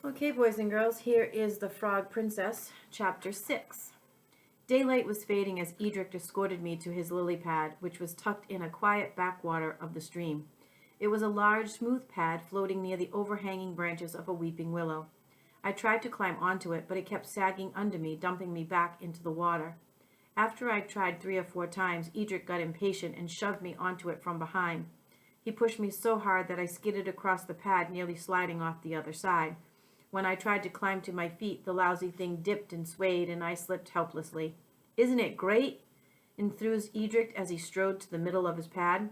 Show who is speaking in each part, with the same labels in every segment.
Speaker 1: Okay, boys and girls, here is The Frog Princess, Chapter 6. Daylight was fading as Edric escorted me to his lily pad, which was tucked in a quiet backwater of the stream. It was a large, smooth pad floating near the overhanging branches of a weeping willow. I tried to climb onto it, but it kept sagging under me, dumping me back into the water. After I tried 3 or 4 times, Edric got impatient and shoved me onto it from behind. He pushed me so hard that I skidded across the pad, nearly sliding off the other side. When I tried to climb to my feet, the lousy thing dipped and swayed, and I slipped helplessly. "Isn't it great?" enthused Edric as he strode to the middle of his pad.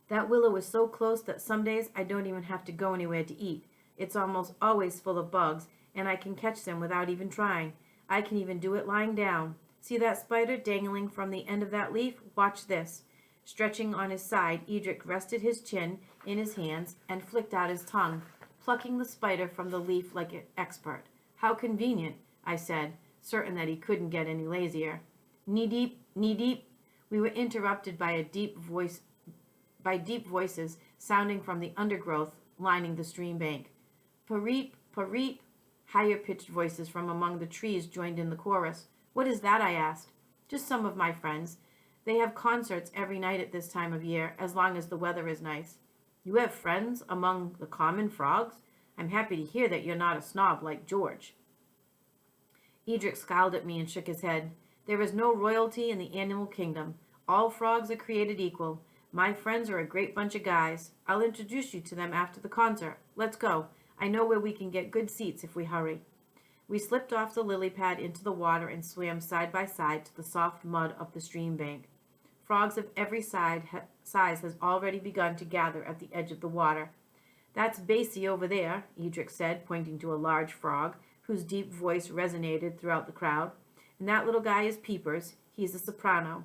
Speaker 1: "That willow is so close that some days I don't even have to go anywhere to eat. It's almost always full of bugs, and I can catch them without even trying. I can even do it lying down. See that spider dangling from the end of that leaf? Watch this." Stretching on his side, Edric rested his chin in his hands and flicked out his tongue, plucking the spider from the leaf like an expert. "How convenient," I said, certain that he couldn't get any lazier. "Knee deep, knee deep." We were interrupted by deep voices sounding from the undergrowth lining the stream bank. "Pareep, pareep." Higher pitched voices from among the trees joined in the chorus. "What is that?" I asked. "Just some of my friends. They have concerts every night at this time of year, as long as the weather is nice." "You have friends among the common frogs? I'm happy to hear that you're not a snob like George." Edric scowled at me and shook his head. "There is no royalty in the animal kingdom. All frogs are created equal. My friends are a great bunch of guys. I'll introduce you to them after the concert. Let's go. I know where we can get good seats if we hurry." We slipped off the lily pad into the water and swam side by side to the soft mud of the stream bank. Frogs of every size has already begun to gather at the edge of the water. "That's Basie over there," Edric said, pointing to a large frog, whose deep voice resonated throughout the crowd. "And that little guy is Peepers. He's a soprano."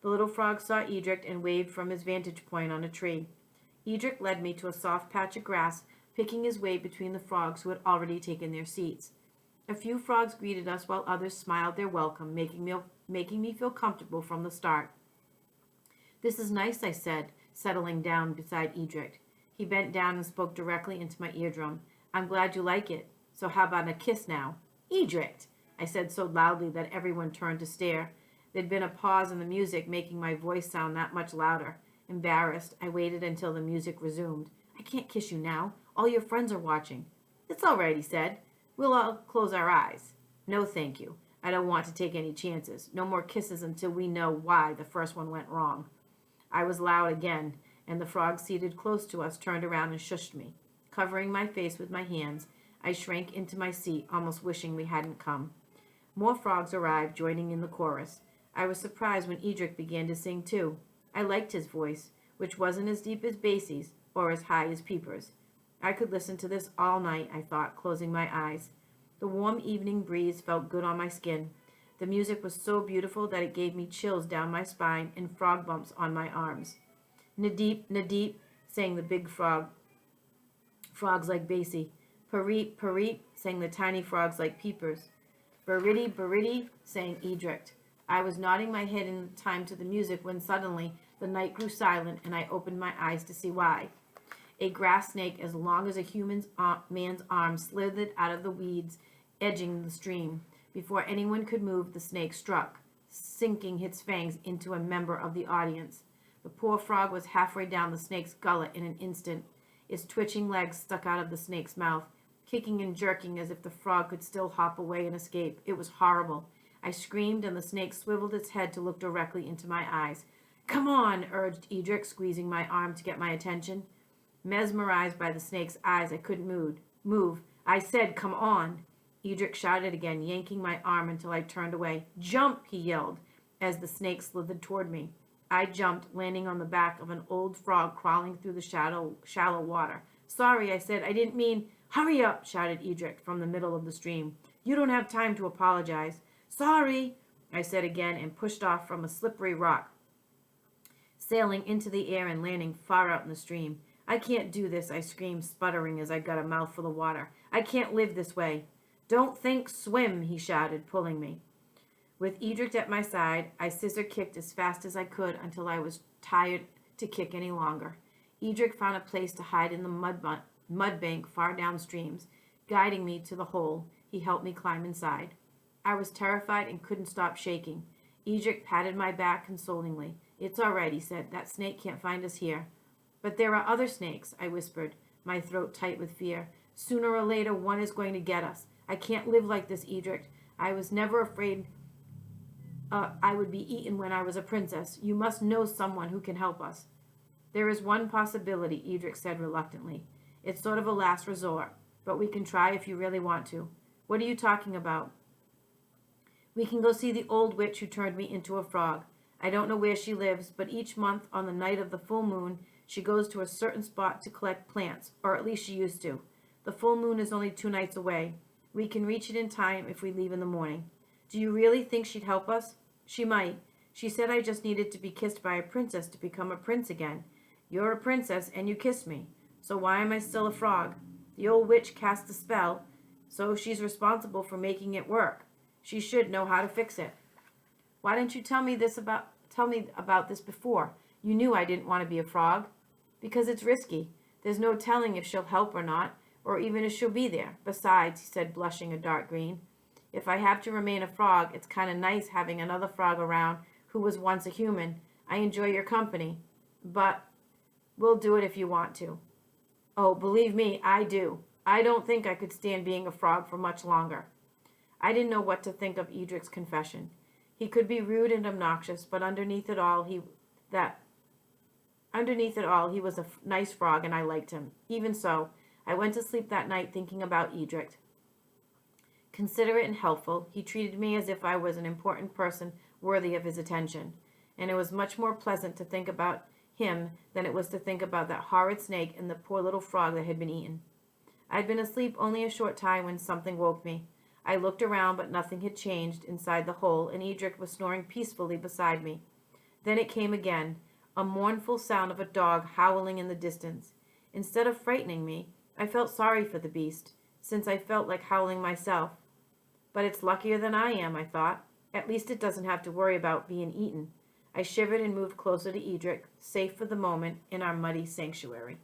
Speaker 1: The little frog saw Edric and waved from his vantage point on a tree. Edric led me to a soft patch of grass, picking his way between the frogs who had already taken their seats. A few frogs greeted us while others smiled their welcome, making me feel comfortable from the start. "This is nice," I said, settling down beside Edric. He bent down and spoke directly into my eardrum. "I'm glad you like it. So how about a kiss now?" "Edric!" I said so loudly that everyone turned to stare. There'd been a pause in the music, making my voice sound that much louder. Embarrassed, I waited until the music resumed. "I can't kiss you now. All your friends are watching." "It's all right," he said. "We'll all close our eyes." "No, thank you. I don't want to take any chances. No more kisses until we know why the first one went wrong." I was loud again, and the frog seated close to us turned around and shushed me. Covering my face with my hands, I shrank into my seat, almost wishing we hadn't come. More frogs arrived, joining in the chorus. I was surprised when Edric began to sing too. I liked his voice, which wasn't as deep as Basie's or as high as Peeper's. I could listen to this all night, I thought, closing my eyes. The warm evening breeze felt good on my skin. The music was so beautiful that it gave me chills down my spine and frog bumps on my arms. "Nadeep, Nadeep," sang the big frogs like Basie. "Pareep, Pareep," sang the tiny frogs like Peepers. "Bariddy, Bariddy," sang Edric. I was nodding my head in time to the music when suddenly the night grew silent and I opened my eyes to see why. A grass snake as long as a man's arm slithered out of the weeds edging the stream. Before anyone could move, the snake struck, sinking its fangs into a member of the audience. The poor frog was halfway down the snake's gullet in an instant. Its twitching legs stuck out of the snake's mouth, kicking and jerking as if the frog could still hop away and escape. It was horrible. I screamed, and the snake swiveled its head to look directly into my eyes. "Come on," urged Edric, squeezing my arm to get my attention. Mesmerized by the snake's eyes, I couldn't move. "I said, come on." Edric shouted again, yanking my arm until I turned away. "Jump," he yelled, as the snake slithered toward me. I jumped, landing on the back of an old frog crawling through the shallow water. "Sorry," I said. "I didn't mean—" "Hurry up," shouted Edric from the middle of the stream. "You don't have time to apologize." "Sorry," I said again, and pushed off from a slippery rock, sailing into the air and landing far out in the stream. "I can't do this," I screamed, sputtering as I got a mouthful of water. "I can't live this way." "Don't think, swim," he shouted, pulling me. With Edric at my side, I scissor-kicked as fast as I could until I was tired to kick any longer. Edric found a place to hide in the mud bank far downstream, Guiding me to the hole, he helped me climb inside. I was terrified and couldn't stop shaking. Edric patted my back consolingly. "It's all right," he said. "That snake can't find us here." "But there are other snakes," I whispered, my throat tight with fear. "Sooner or later one is going to get us. I can't live like this, Edric. I was never afraid I would be eaten when I was a princess. You must know someone who can help us." "There is one possibility," Edric said reluctantly. "It's sort of a last resort, but we can try if you really want to." "What are you talking about?" "We can go see the old witch who turned me into a frog. I don't know where she lives, but each month on the night of the full moon, she goes to a certain spot to collect plants, or at least she used to. The full moon is only 2 nights away. We can reach it in time if we leave in the morning." "Do you really think she'd help us?" "She might. She said I just needed to be kissed by a princess to become a prince again. You're a princess and you kissed me, so why am I still a frog? The old witch cast the spell, so she's responsible for making it work. She should know how to fix it." "Why didn't you tell me about this before? You knew I didn't want to be a frog." "Because it's risky. There's no telling if she'll help or not, or even if she'll be there. Besides," he said, blushing a dark green, "if I have to remain a frog, it's kind of nice having another frog around who was once a human. I enjoy your company, but we'll do it if you want to." "Oh, believe me, I do. I don't think I could stand being a frog for much longer." I didn't know what to think of Edric's confession. He could be rude and obnoxious, but underneath it all, he was a nice frog, and I liked him. Even so, I went to sleep that night thinking about Edric. Considerate and helpful, he treated me as if I was an important person worthy of his attention, and it was much more pleasant to think about him than it was to think about that horrid snake and the poor little frog that had been eaten. I had been asleep only a short time when something woke me. I looked around, but nothing had changed inside the hole, and Edric was snoring peacefully beside me. Then it came again, a mournful sound of a dog howling in the distance. Instead of frightening me, I felt sorry for the beast, since I felt like howling myself. But it's luckier than I am, I thought. At least it doesn't have to worry about being eaten. I shivered and moved closer to Edric, safe for the moment in our muddy sanctuary.